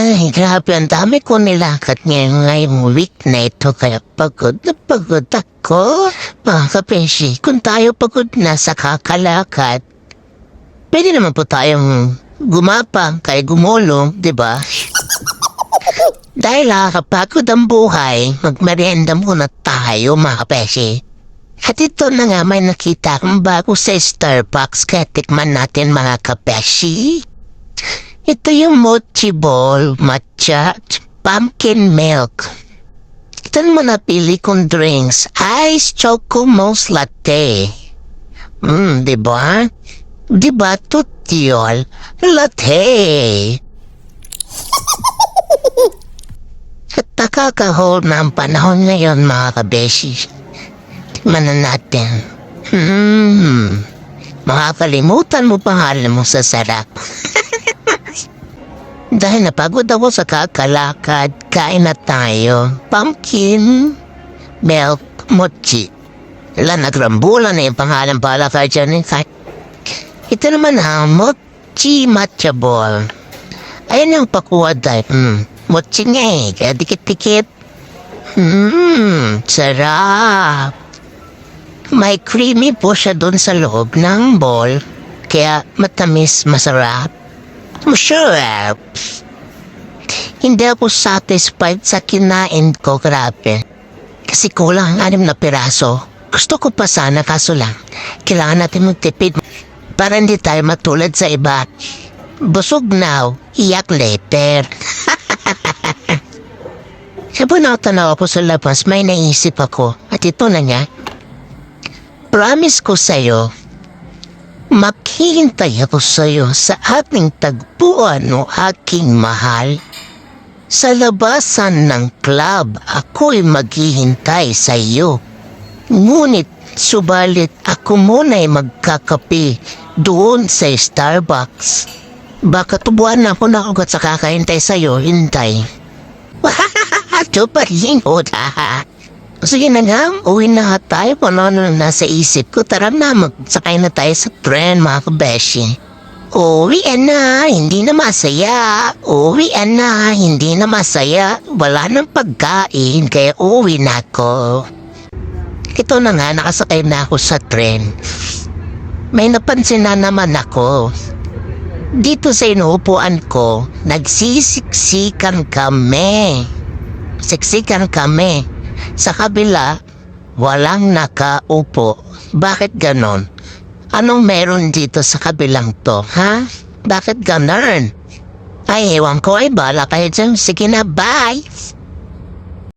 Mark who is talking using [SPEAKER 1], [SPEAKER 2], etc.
[SPEAKER 1] Ay, grabe, ang dami ko nilakad ngayong week na ito, kaya pagod na pagod ako. Mga kapeshi, kung tayo pagod na sa kakalakad, pwede naman po tayong gumapang kay gumulong, di ba? Dahil nakakapagod ang buhay, magmerienda muna tayo, mga kapeshi. At ito na nga, may nakita akong bago sa Starbucks, kaya tikman natin, mga kapeshi. Ito yung mochi ball, matcha, pumpkin milk. Ito mo napili kong drinks, ice choco mousse latte. Diba? Diba, tutyol? Latte. At nakakahol na ang panahon ngayon, mga kabeshi. Tingnan na natin. Makakalimutan mo pangalan mo sa sarap. Dahil napagod ako sa kakalakad, kain na tayo. Pumpkin milk mochi. Nagrambulan na yung pangalan pala ka dyan. Ito naman ang mochi matcha ball. Ayan yung pakuha dahil. Mochi nga eh, kaya dikit-dikit. Sarap. May creamy po siya doon sa loob ng ball, kaya matamis, masarap. Masarap. Hindi ako satisfied sa kinain ko, grabe. Kasi kulang ang 6 na piraso. Gusto ko pa sana, kaso lang, kailangan natin magtipid para hindi tayo matulad sa iba. Busog now, iyak later. Sabon tanaw ako sa labas, may naisip ako. At ito na nga. Promise ko sa'yo, maghihintay ako sa'yo sa ating tagpuan o aking mahal. Sa labasan ng club, ako'y maghihintay sa'yo. Ngunit, subalit ako muna'y magkakape doon sa Starbucks. Baka tubuan na ako na ugat sa kakahintay sa'yo, hintay. Ito pa rin, Sige na nga, uwi na nga tayo kung ano nasa isip ko. Tara na, magsakay na tayo sa tren, mga kabeshi. Uwian na, hindi na masaya. Uwian na, hindi na masaya. Wala nang pagkain, kaya uwi na ako. Ito na nga, nakasakay na ako sa tren. May napansin na naman ako. Dito sa inuupuan ko, nagsisiksikan kami. Siksikan kami. Sa kabila, walang nakaupo. Bakit ganon? Anong meron dito sa kabilang to, ha? Bakit ganon? Ay, ewan ko, ay bala kayo dyan. Sige na, bye!